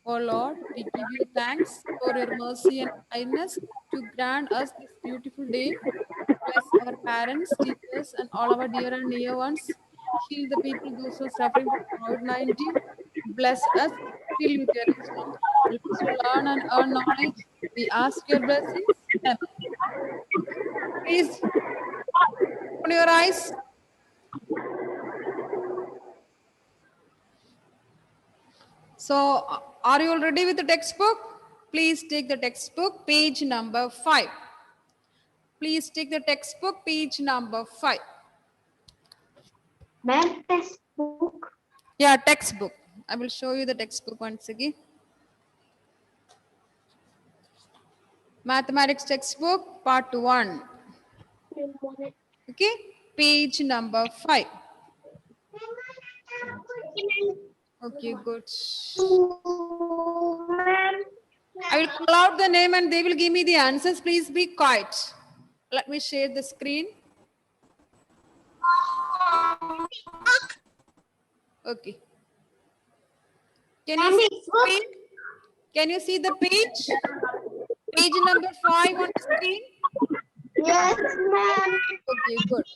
O Lord, we give you thanks for your mercy and kindness to grant us this beautiful day. Bless our parents, teachers, and all our dear and near ones. Heal the people, those who are suffering from COVID-19. Bless us, fill with your wisdom. Help us to learn and earn knowledge. We ask your blessings. Amen. Please open your eyes. So, are you all ready with the textbook? Please take the textbook, page number 5. Please take the textbook, page number 5. Ma'am, textbook. Yeah, textbook. I will show you the textbook once again. Mathematics textbook, part 1. Okay, page number 5. Okay, good. Ma'am. I will call out the name and they will give me the answers. Please be quiet. Let me share the screen. Okay. Can you see the page? Can you see the page? Page number 5 on the screen. Yes, ma'am. Okay, good.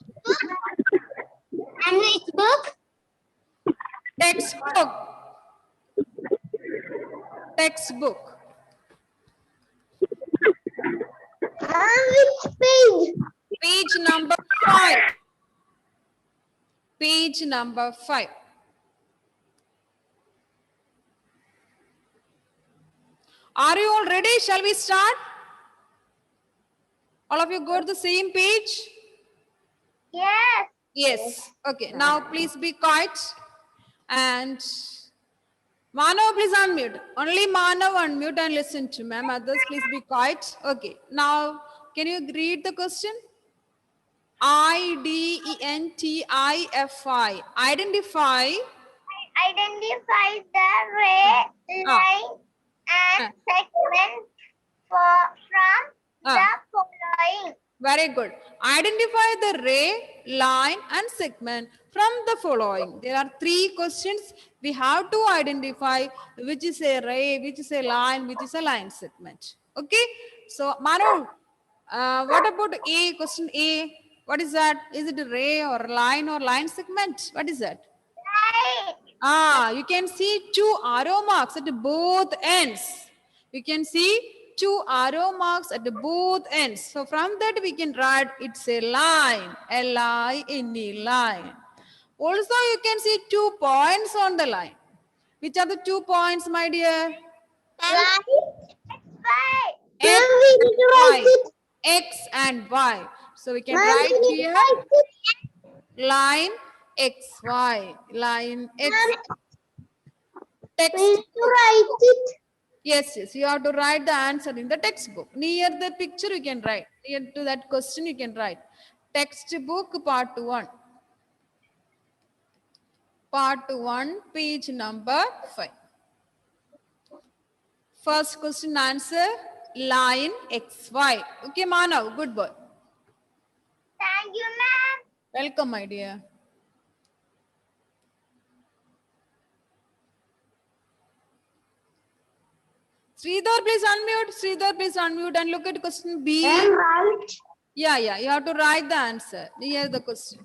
And which book? Textbook. Textbook. Which page? Page number 5. Page number 5. Are you all ready? Shall we start? All of you go to the same page? Yes. Yes. Okay. Now please be quiet. And Manav, please unmute. Only Manav unmute and listen to ma'am. Others, please be quiet. Okay. Now, can you read the question? Identify. Identify. Identify the ray, line, and segment from the following. Very good. Identify the ray, line, and segment from the following. There are 3 questions. We have to identify which is a ray, which is a line, which is a line segment. Okay. So, Manu, what about A? Question A. What is that? Is it a ray or line or line segment? What is that? Line. You can see 2 arrow marks at both ends. You can see 2 arrow marks at both ends. So from that we can write it's a line, L-I-N-E, line. Also you can see 2 points on the line. Which are the 2 points, my dear? X, X and Y. X and Y. So we can write here line XY, line X. Text. Yes, you have to write the answer in the textbook. Near the picture you can write. Near to that question you can write. Textbook part 1. Part 1, page number 5. First question answer, line XY. Okay, Manav, good boy. Thank you, ma'am. Welcome, my dear. Sridhar, please unmute. Sridhar, please unmute and look at question B. Right. Yeah, you have to write the answer near the question.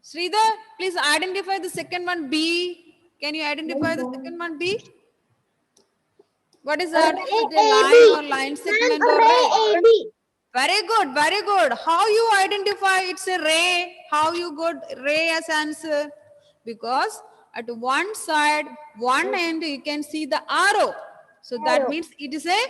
Sridhar, please identify the second one B. Can you identify the second one B? What is that? Is it a line or line segment or ray? Very good, very good. How you identify it's a ray? How you got ray as answer? Because at one side, one end, you can see the arrow. So that means it is a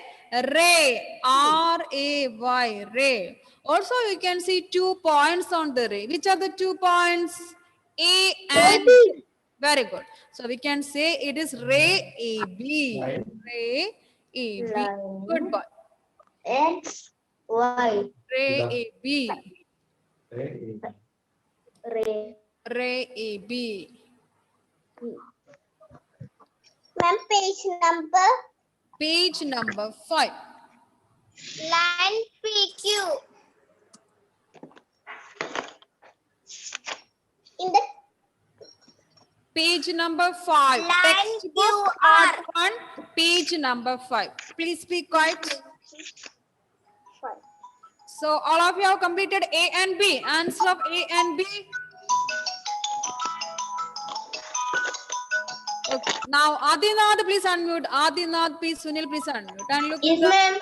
ray, R-A-Y, ray. Also, you can see 2 points on the ray. Which are the 2 points? A and B. Very good. So we can say it is ray AB. Ray AB. Good boy. X, Y. Ray AB. Ray. Ray AB. Ma'am, page number. Page number 5. Line PQ. In the Page number 5. Line Textbook QR. part 1, page number 5. Please be quiet. So all of you have completed A and B. Answer of A and B. Okay. Now Adinath, please unmute. Adinath, please. Sunil, please unmute. And Yes, ma'am.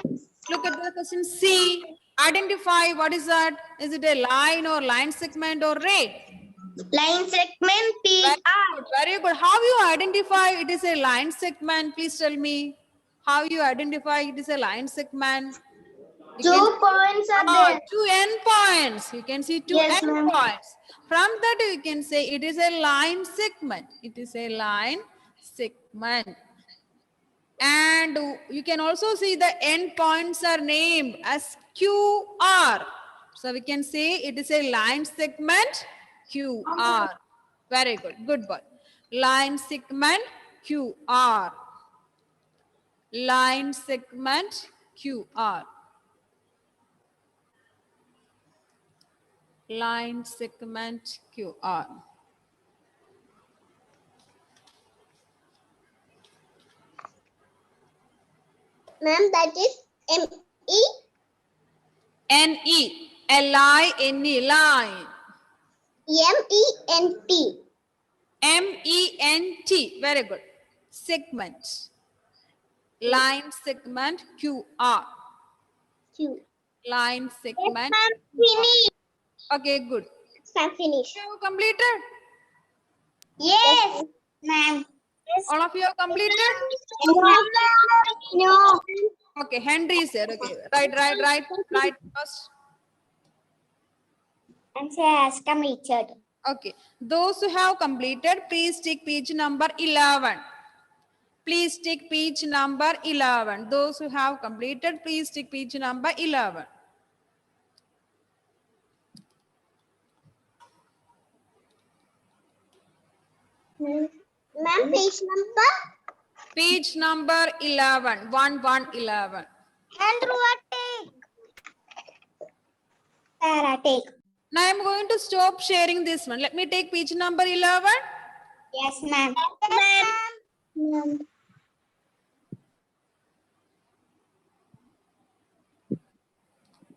look at the question C. Identify what is that? Is it a line or line segment or ray? Line segment Very PR. good. Very good. How you identify it is a line segment? Please tell me. How you identify it is a line segment? You can 2 points are there. two endpoints. You can see two Yes, ma'am. endpoints. From that you can say it is a line segment. It is a line segment. And you can also see the endpoints are named as QR. So we can say it is a line segment QR. Very good. Good boy. Line segment QR. Line segment QR. Line segment QR. Ma'am, that is M-E. N-E. L-I-N-E. Line. M-E-N-T. M-E-N-T. Very good. Segment. Line segment QR. Q. Line Yes, segment. ma'am. Finish. Okay, good. Ma'am, finish. You have completed? Yes, ma'am. Yes, All of you have completed? no. Okay, Henry is there. Okay, right first. Answer has completed. Okay, those who have completed, please take page number 11. Please take page number 11. Those who have completed, please take page number 11. Ma'am, page number? Page number 11. 1111. Andrew, take. Sarah, take. Now I am going to stop sharing this one. Let me take page number 11. Yes, ma'am. Yes, ma'am.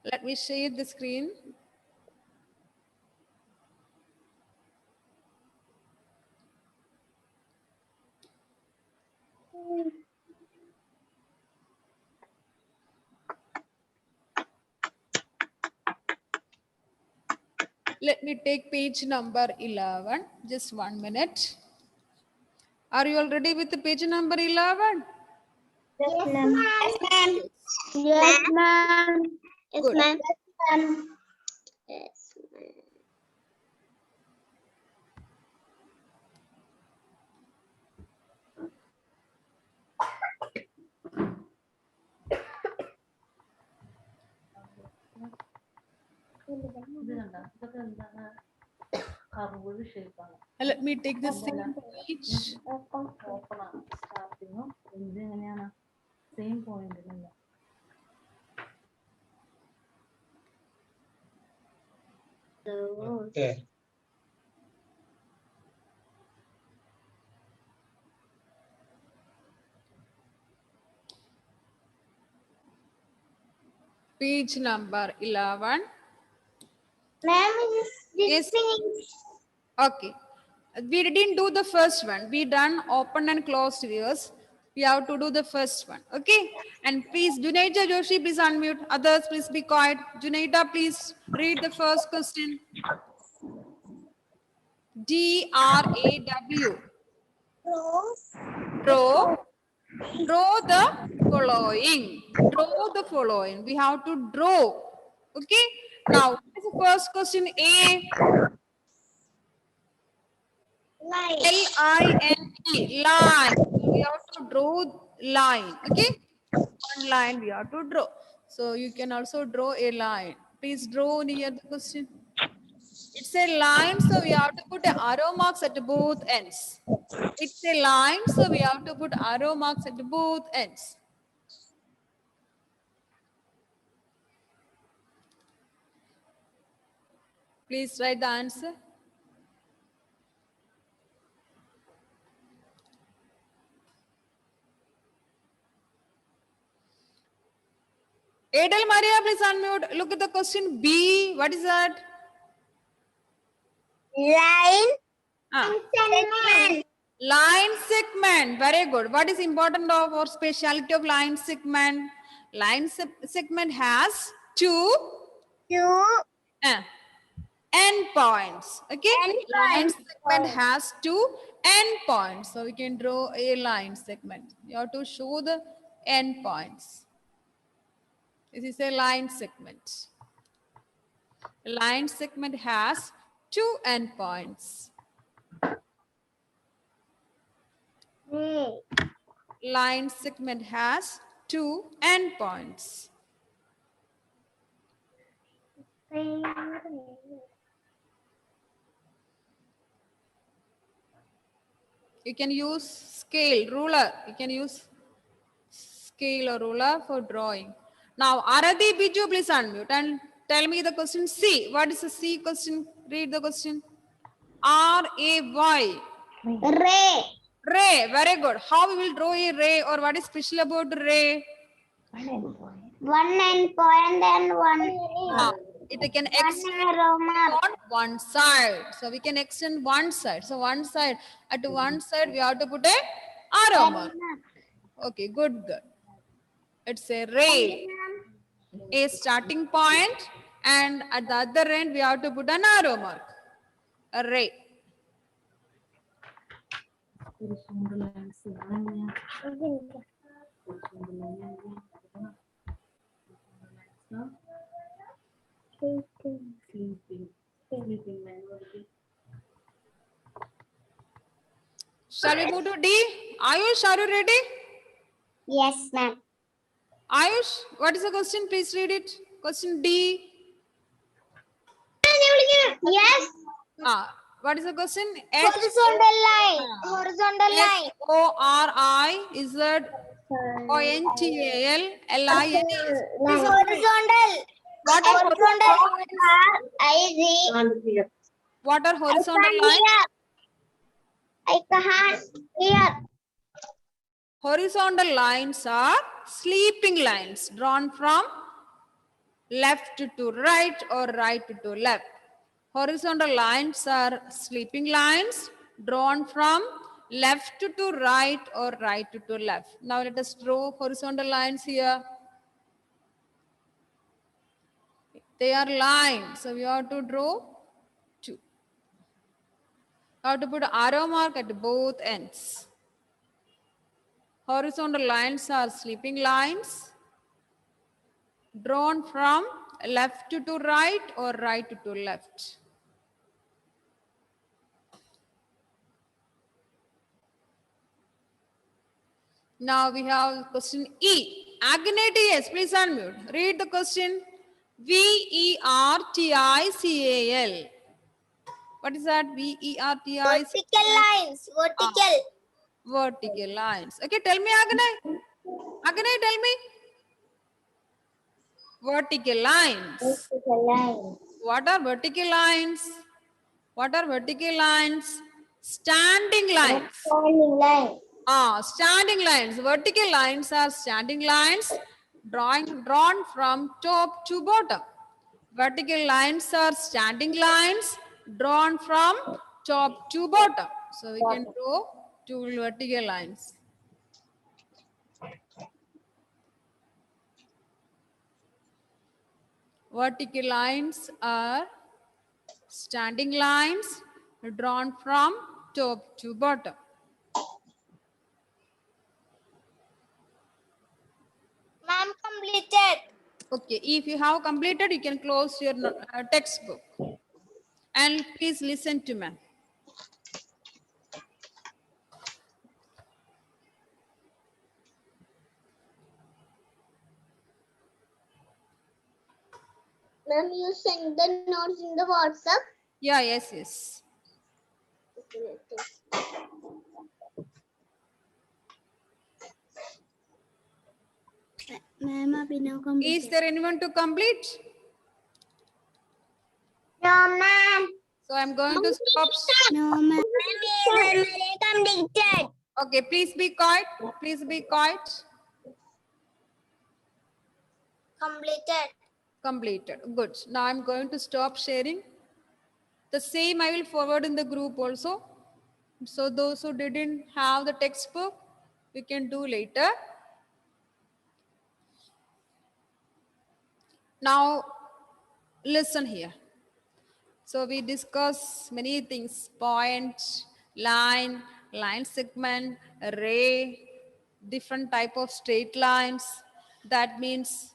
Let me share the screen. Let me take page number 11. Just 1 minute. Are you all ready with the page number 11? Yes, ma'am. Yes, ma'am. Yes, ma'am. Yes, Good. ma'am. Yes, ma'am. Yes, ma'am. Let me take the same page. Okay. Page number 11. Ma'am, is this Yes. finished? Okay. We didn't do the first one. We done open and closed views. We have to do the first one. Okay. And please, Junaida Joshi, please unmute. Others, please be quiet. Junaida, please read the first question. D-R-A-W. Draw. Draw the following. Draw the following. We have to draw. Okay. Now, what is the first question? A. Light. L-I-N-E, line. We have to draw line. Okay. One line we have to draw. So you can also draw a line. Please draw near the question. It's a line, so we have to put arrow marks at both ends. It's a line, so we have to put arrow marks at both ends. Please write the answer. Adel Maria, please unmute. Look at the question B. What is that? Line. Ah. Segment. Line segment. Very good. What is important of or speciality of line segment? Line segment has two endpoints. Okay. Line segment has two endpoints. So we can draw a line segment. You have to show the endpoints. This is a line segment. A line segment has two endpoints. Line segment has two endpoints. You can use scale, ruler. You can use scale or ruler for drawing. Now, Arati Biju, please unmute and tell me the question C. What is the C question? Read the question. R-A-Y. Ray. Ray. Very good. How we will draw a ray or what is special about ray? One end point and one. It can One extend arrow mark. on one side. So we can extend one side. So one side, at one side we have to put a arrow mark. Okay, good. It's a ray. A starting point, and at the other end we have to put an arrow mark. A ray. Shall we move to D? Ayush, are you ready? Yes, ma'am. Ayush, what is the question? Please read it. Question D. Yes. What is the question? Horizontal line. Horizontal line. H-O-R-I is that O-N-T-A-L-L-I-N-E. Horizontal. What are horizontal lines? R-I-Z. What are horizontal lines? I can't hear. Horizontal lines are sleeping lines drawn from left to right or right to left. Horizontal lines are sleeping lines drawn from left to right or right to left. Now let us draw horizontal lines here. They are lines, so we have to draw two. We have to put arrow mark at both ends. Horizontal lines are sleeping lines drawn from left to right or right to left. Now we have question E. Agnetius, please unmute. Read the question. V-E-R-T-I-C-A-L. What is that? V-E-R-T-I-C-A-L. Vertical lines. Vertical. Vertical lines. Okay, tell me, Agnay. Agnay, tell me. Vertical lines. Vertical lines. What are vertical lines? What are vertical lines? Standing lines. Standing line. Standing lines. Vertical lines are standing lines drawn from top to bottom. Vertical lines are standing lines drawn from top to bottom. So we can draw two vertical lines. Vertical lines are standing lines drawn from top to bottom. Ma'am, completed. Okay, if you have completed, you can close your textbook. And please listen to me. Ma'am, you send the notes in the WhatsApp. Yeah, yes. Ma'am, abhi now complete. Is there anyone to complete? No, ma'am. So I'm going to stop. No, ma'am. Completed. Okay, please be quiet. Please be quiet. Completed. Completed. Good. Now I'm going to stop sharing. The same I will forward in the group also. So those who didn't have the textbook, we can do later. Now listen here. So we discuss many things: point, line, line segment, ray, different type of straight lines. That means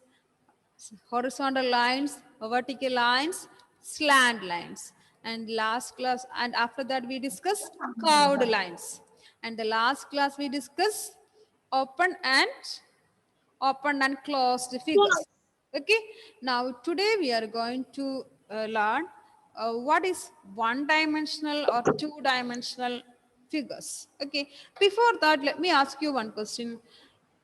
horizontal lines, vertical lines, slant lines. And last class, and after that we discuss curved lines. And the last class we discuss open and closed figures. Okay. Now today we are going to learn what is one dimensional or two dimensional figures. Okay. Before that, let me ask you one question.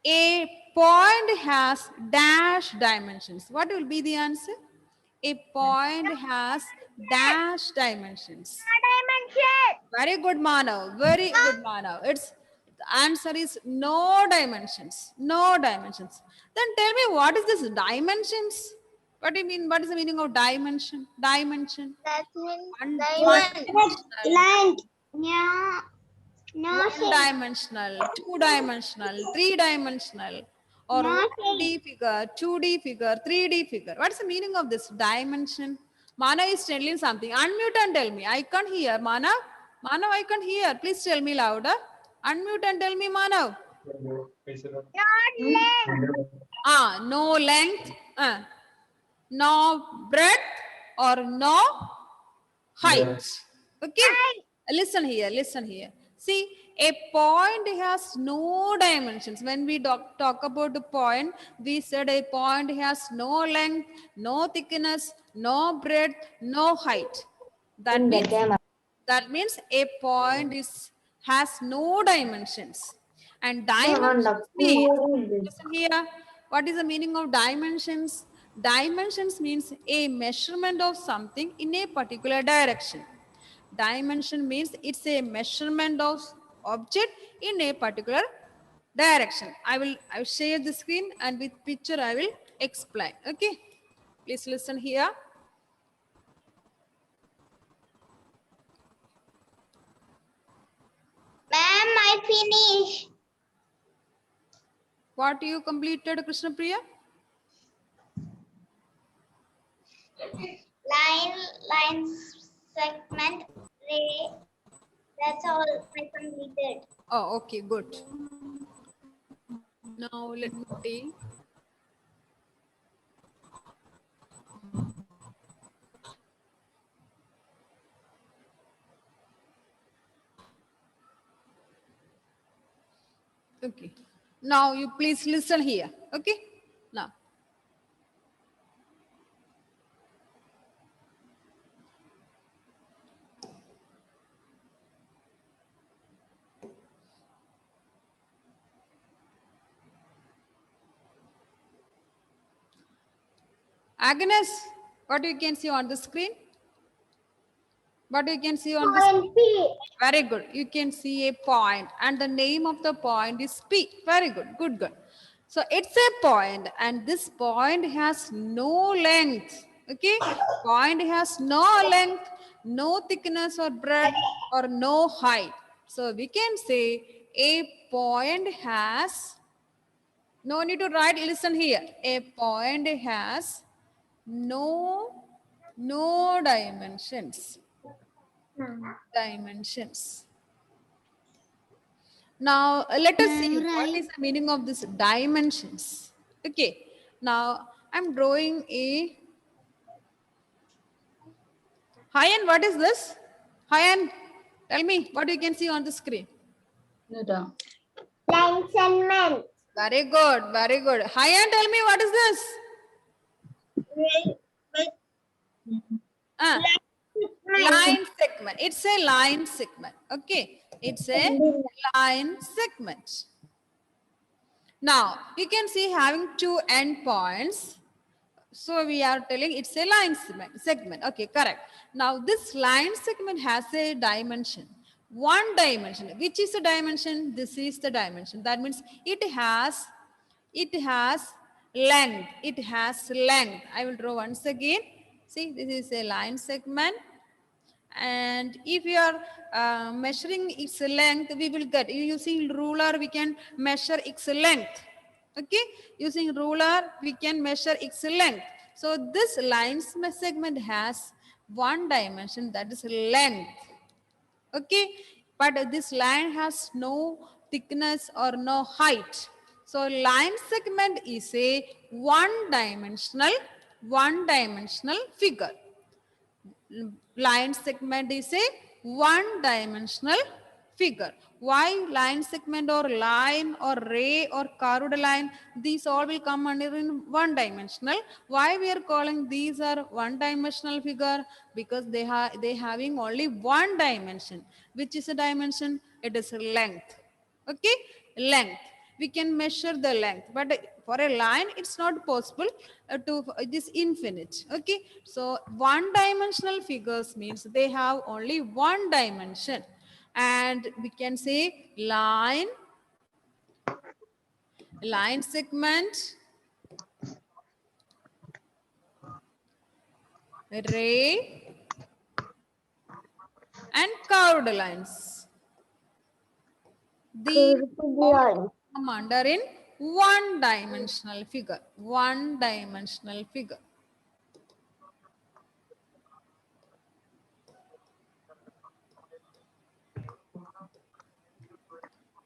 A point has dash dimensions. What will be the answer? A point has dash dimensions. Dimension. Very good, Manav. Very good, Manav. It's the answer is no dimensions. No dimensions. Then tell me, what is this dimensions? What do you mean? What is the meaning of dimension? Dimension. That means One diamond. dimensional. Line. Yeah. No One shape. dimensional, two dimensional, three dimensional, or No 1D figure, 2D figure, 3D figure. What's the meaning of this dimension? Mana is telling something. Unmute and tell me. I can't hear. Mana, I can't hear. Please tell me louder. Unmute and tell me, Manav. Not length. No length, no breadth, or no height. Okay. Listen here, listen here. See, a point has no dimensions. When we talk about the point, we said a point has no length, no thickness, no breadth, no height. That means a point has no dimensions. And dimensions means, listen here, what is the meaning of dimensions? Dimensions means a measurement of something in a particular direction. Dimension means it's a measurement of object in a particular direction. I will share the screen, and with picture I will explain. Okay, please listen here. Ma'am, I finish. What you completed, Krishna Priya? Line, segment, ray. That's all I completed. Oh, okay, good. Now let me see. Okay. Now you please listen here. Okay. Now. Agnes, what you can see on the screen? What you can see on the screen? Point P. Very good. You can see a point, and the name of the point is P. Very good. Good, good. So it's a point, and this point has no length. Okay. Point has no length, no thickness or breadth, or no height. So we can say a point has, no need to write, listen here. A point has no dimensions. Dimensions. Now let us see what is the meaning of this dimensions. Okay. Now I'm drawing a Hayan. What is this? Hayan, tell me what you can see on the screen. Length and length. Very good. Very good. Hayan, tell me what is this? Line segment. It's a line segment. Okay. It's a line segment. Now, you can see having two endpoints. So we are telling it's a line segment. Okay, correct. Now, this line segment has a dimension. One dimension. Which is the dimension? This is the dimension. That means it has length. It has length. I will draw once again. See, this is a line segment. And if you are measuring its length, we will get, using ruler, we can measure its length. Okay, using ruler, we can measure its length. So this line segment has one dimension, that is length. Okay, but this line has no thickness or no height. So line segment is a one-dimensional figure. Line segment is a one-dimensional figure. Why line segment or line or ray or curved line? These all will come under in one-dimensional. Why we are calling these are one-dimensional figure? Because they having only one dimension. Which is a dimension? It is length. Okay, length. We can measure the length, but for a line it's not possible to, it is infinite. Okay, so one dimensional figures means they have only one dimension, and we can say line segment, ray, and curved lines. These all come under in one dimensional figure. One dimensional figure.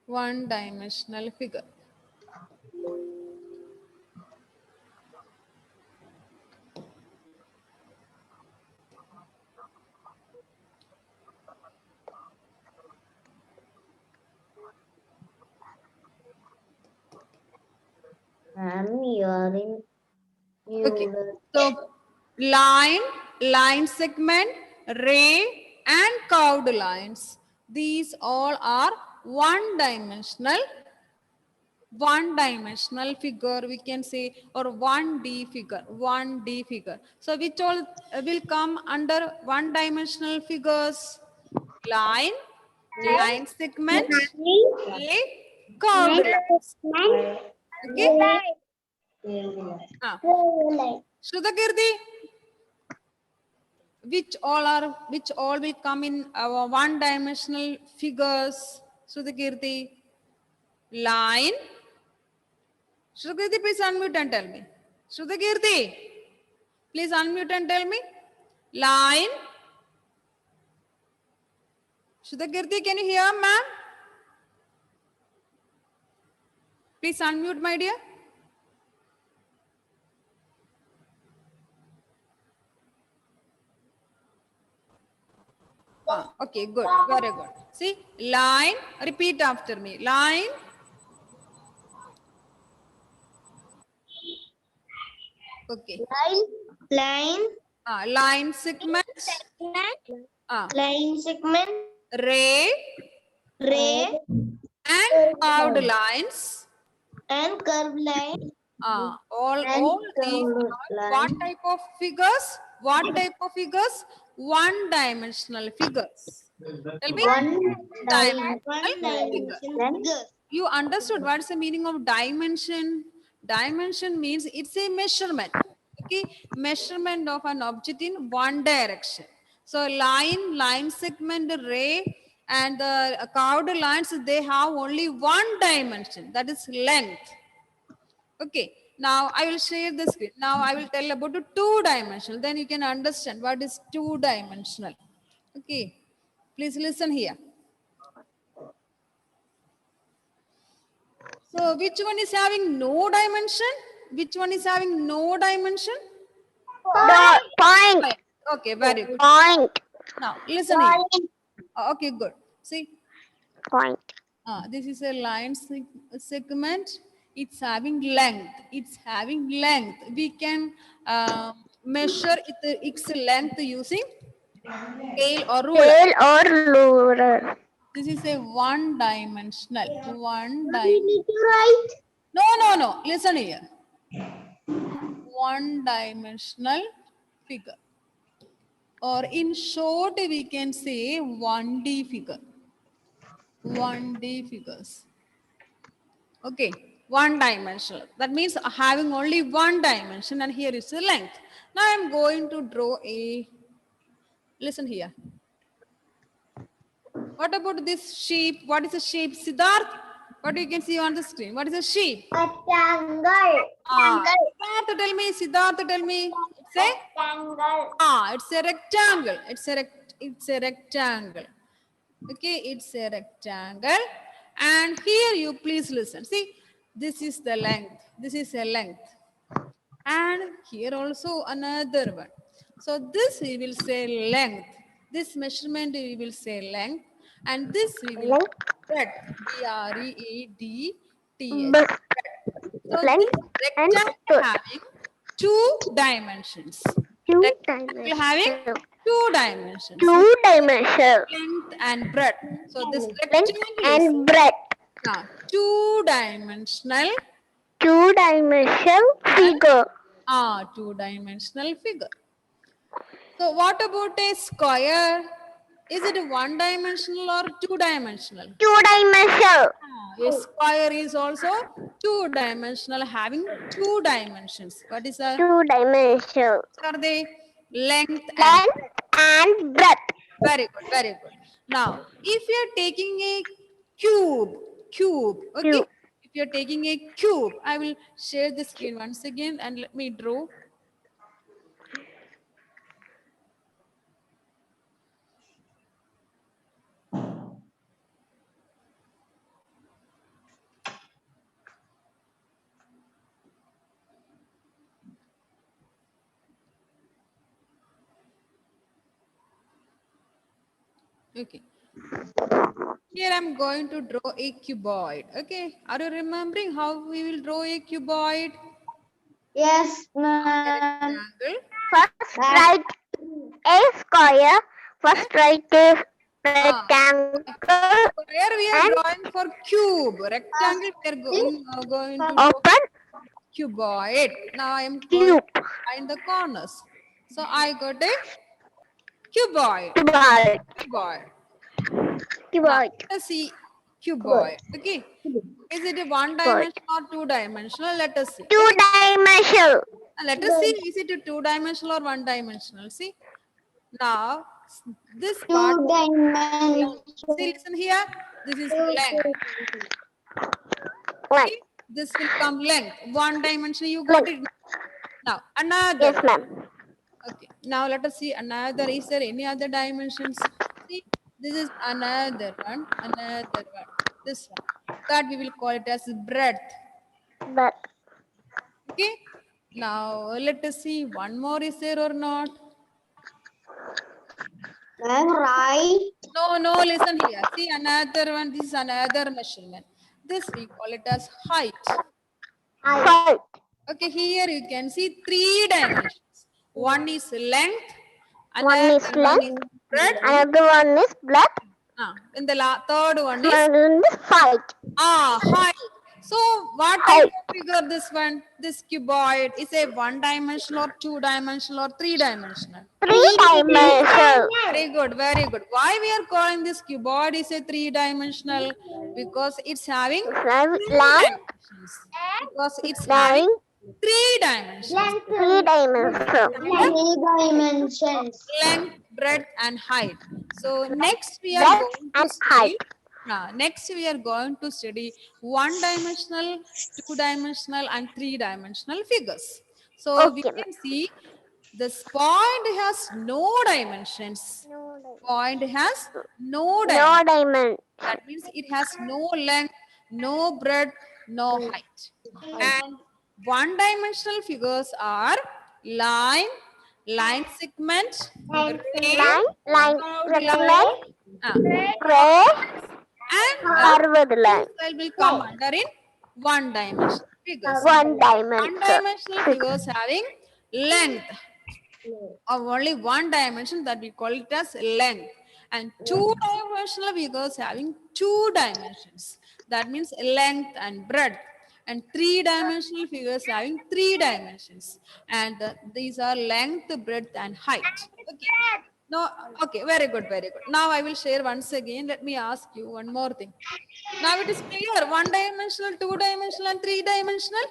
One dimensional figure. Ma'am, you are in Okay, mute. so line segment, ray, and curved lines. These all are one-dimensional figure, we can say, or 1D figure. So which all will come under one-dimensional figures? Line segment, ray, curved lines. Okay. Ah. Shrutakirti, which all will come in our one-dimensional figures? Shrutakirti, line. Shrutakirti, please unmute and tell me. Shrutakirti, please unmute and tell me. Line. Shrutakirti, can you hear, ma'am? Please unmute, my dear. Okay, good, very good. See, line, repeat after me. Line, okay. Line segment, Line segment, ray, ray, and curved lines. and curved line. All these are what type of figures? What type of figures? One-dimensional figures. Tell me. One-dimensional figure. You understood what's the meaning of dimension? Dimension means it's a measurement. Okay, measurement of an object in one direction. So line segment, ray, and the curved lines, they have only one dimension, that is length. Okay, now I will share the screen. Now I will tell about the two-dimensional. Then you can understand what is two-dimensional. Okay, please listen here. So which one is having no dimension? Which one is having no dimension? Point. Okay, very good. Point. Now listen here. Okay, good. See, Point. this is a line segment. It's having length. It's having length. We can measure its length using scale or ruler. Scale or ruler. This is a one-dimensional. We need to write. No. Listen here. One-dimensional figure. Or in short, we can say 1D figure. 1D figures. Okay. One dimensional. That means having only one dimension, and here is the length. Now I'm going to draw a, listen here. What about this sheep? What is a sheep? Siddharth, what you can see on the screen? What is a sheep? Rectangle. Siddharth, tell me. Siddharth, tell me. It's a, Rectangle. it's a rectangle. It's a rectangle. Okay, it's a rectangle. And here you please listen. See, this is the length. This is a length. And here also another one. So this we will say length. This measurement we will say length. And this we will Length. breadth. BREADTH. But So this length and rectangle width. having two dimensions. Two Rectangle having dimensional. two dimensions. Two dimensional. Length and breadth. So this Length rectangle is and breadth. two-dimensional. Two-dimensional figure. Two-dimensional figure. So what about a square? Is it one-dimensional or two-dimensional? Two-dimensional. A square is also two-dimensional, having two dimensions. What is that? Two-dimensional. What are they? Length and Length and breadth. very good, very good. Now, if you are taking a cube, okay? Cube. If you are taking a cube, I will share the screen once again and let me draw. Okay. Here I'm going to draw a cuboid. Okay. Are you remembering how we will draw a cuboid? Yes, A ma'am. rectangle. First write a square. First write a rectangle Square we are and drawing for cube. Rectangle we are going to draw open cuboid. Now I am going cube. to find the corners. So I got a cuboid. Cuboid. Cuboid. Now Cuboid. let us see cuboid. Okay. Is it a one dimensional or two dimensional? Let us see. Okay. Two-dimensional. Let us see. Is it a two dimensional or one dimensional? See. Now this part. See, listen here. This is length. Okay. This will come length. One dimension. You got it. Now another. Yes, ma'am. Okay. Now let us see another. Is there any other dimensions? See, this is another one. This one. That we will call it as breadth. But Okay. Now let us see one more. Is there or not? ma'am, right. No. Listen here. See another one. This is another measurement. This we call it as height. Height. Okay. Here you can see three dimensions. One is length. One Another is one is length. breadth. Another one is breadth. And the third one is One is height. height. So what type Height. of figure this one? This cuboid is a one dimensional or two dimensional or three dimensional? Three-dimensional. Very good, very good. Why we are calling this cuboid is a three dimensional? Because it's having Line. dimensions. Because it's having Line. three dimensions. Three-dimensional. Dimensions. Length, breadth, and height. So next we are Breadth going to and study. height. Next we are going to study one-dimensional, two-dimensional, and three-dimensional figures. So we Okay, can see this point has no dimensions. Point has no dimensions. No diamond. That means it has no length, no breadth, no height. And one-dimensional figures are line, line segment, ray, Line. curved Segment. cross, Ray. and Curved line. this will come under in one-dimensional figures. One One-dimensional dimension. figures having length of only one dimension, that we call it as length. And two-dimensional figures having two dimensions. That means length and breadth. And three-dimensional figures having three dimensions. And these are length, breadth, and height. Okay. No, okay, very good, very good. Now I will share once again. Let me ask you one more thing. Now it is clear, one dimensional, two dimensional, and three dimensional.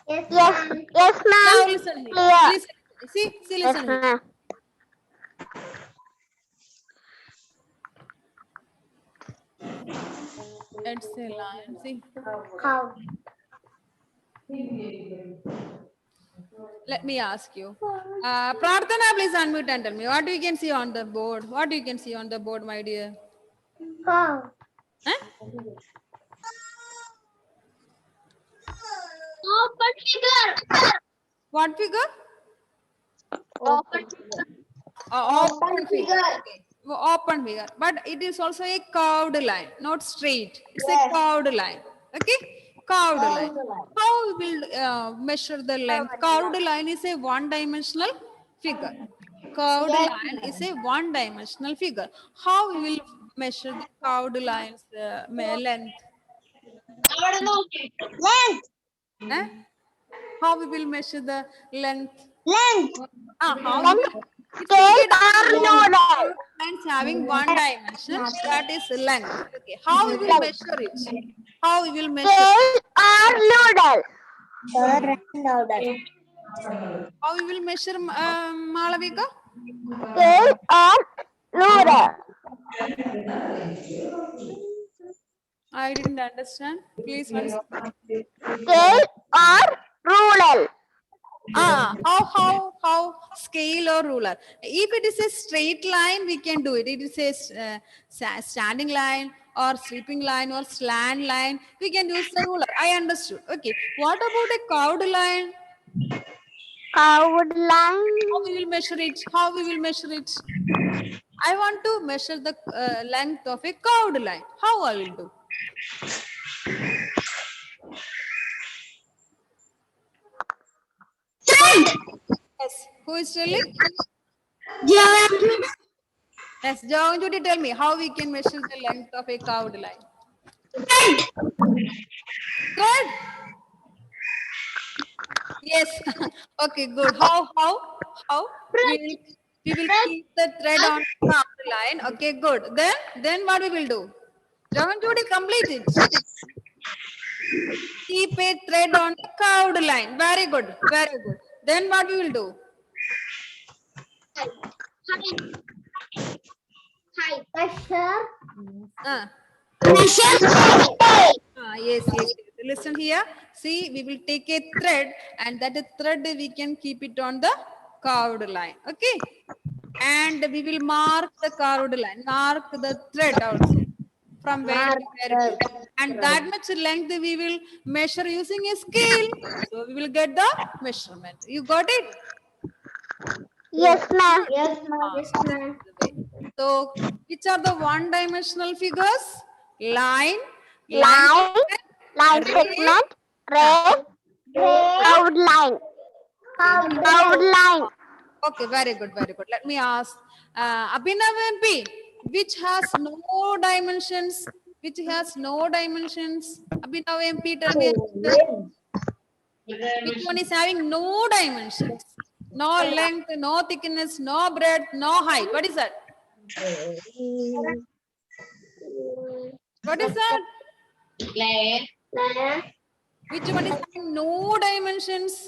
Yes, Yes, ma'am. yes, Now ma'am. listen here. Clear. Listen. See, Yes, listen here. ma'am. It's a line. See, How? let me ask you. Prarthana, please unmute and tell me what you can see on the board. What you can see on the board, my dear? How? Huh? Open figure. What figure? Open figure. Open figure. Okay. Open figure. But it is also a curved line, not straight. It's a Yes. curved line. Okay? Curved line. Curved line. How we will measure the length? Curved line is a one-dimensional figure. Curved Yes, line is ma'am. a one-dimensional figure. How we will measure the curved line's length? Length. Eh? How we will measure the length? Length. How we Length, will? It should scale be done or by noodle? curved lines having one dimension. That is length. Okay. How we will Length, measure it? How we will measure? scale or noodle? Noodle. How we will measure, Malavika? Scale or noodle? I didn't understand. Please once. Scale or ruler? How scale or ruler? If it is a straight line, we can do it. It is a standing line or sweeping line or slant line. We can use the ruler. I understood. Okay. What about a curved line? Curved line? How we will measure it? How we will measure it? I want to measure the length of a curved line. How I will do? Yes. Who is telling? Yes. John Judy, tell me how we can measure the length of a curved line. Thread? Yes. Okay, good. How? We will keep the thread on the curved line. Okay, good. Then what we will do? John Judy, complete it. Keep a thread on the curved line. Very good. Very good. Then what we will do? Height. Measure. Uh, Measure. yes. Listen here. See, we will take a thread and that thread we can keep it on the curved line. Okay. And we will mark the curved line. Mark the thread also. From where to where to. And that much length we will measure using a scale. So we will get the measurement. You got it? Yes, ma'am. Yes, ma'am. Yes, This is ma'am. the way. So, which are the one-dimensional figures? Line, Line, line ray, segment, ah, ray, curved line, okay, curved line. okay, very good, very good. Let me ask, Abhinav MP, which has no dimensions? Which has no dimensions? Abhinav MP, tell me answer. Which one is having no dimensions? No length, no thickness, no breadth, no height. What is that? What is that? Which one is having no dimensions?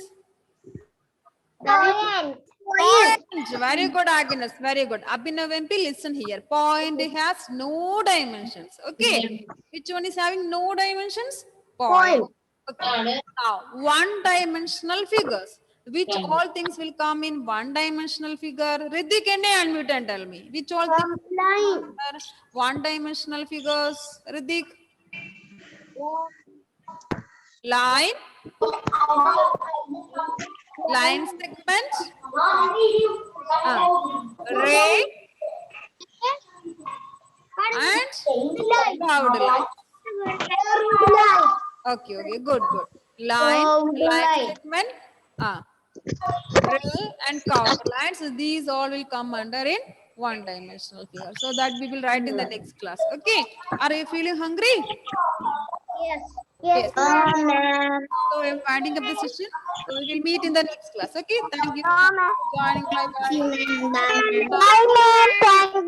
Point. Point. Very good, Agnes. Very good. Abhinav MP, listen here. Point has no dimensions. Okay. Which one is having no dimensions? Point. Okay. Now, one-dimensional figures. Which all things will come in one-dimensional figure? Riddhi, can you unmute and tell me? Which all things will come under one-dimensional figures? Riddhik? Line, line segment, uh, ray, and curved line. Okay, good. Line segment, ray, and curved lines. These all will come under in one-dimensional figure. So that we will write in the next class. Okay. Are you feeling hungry? Yes. Yes, ma'am. So I'm winding up the session. So we will meet in the next class. Okay. Thank you No, ma'am. for joining. Bye bye. Bye, ma'am. Thank you.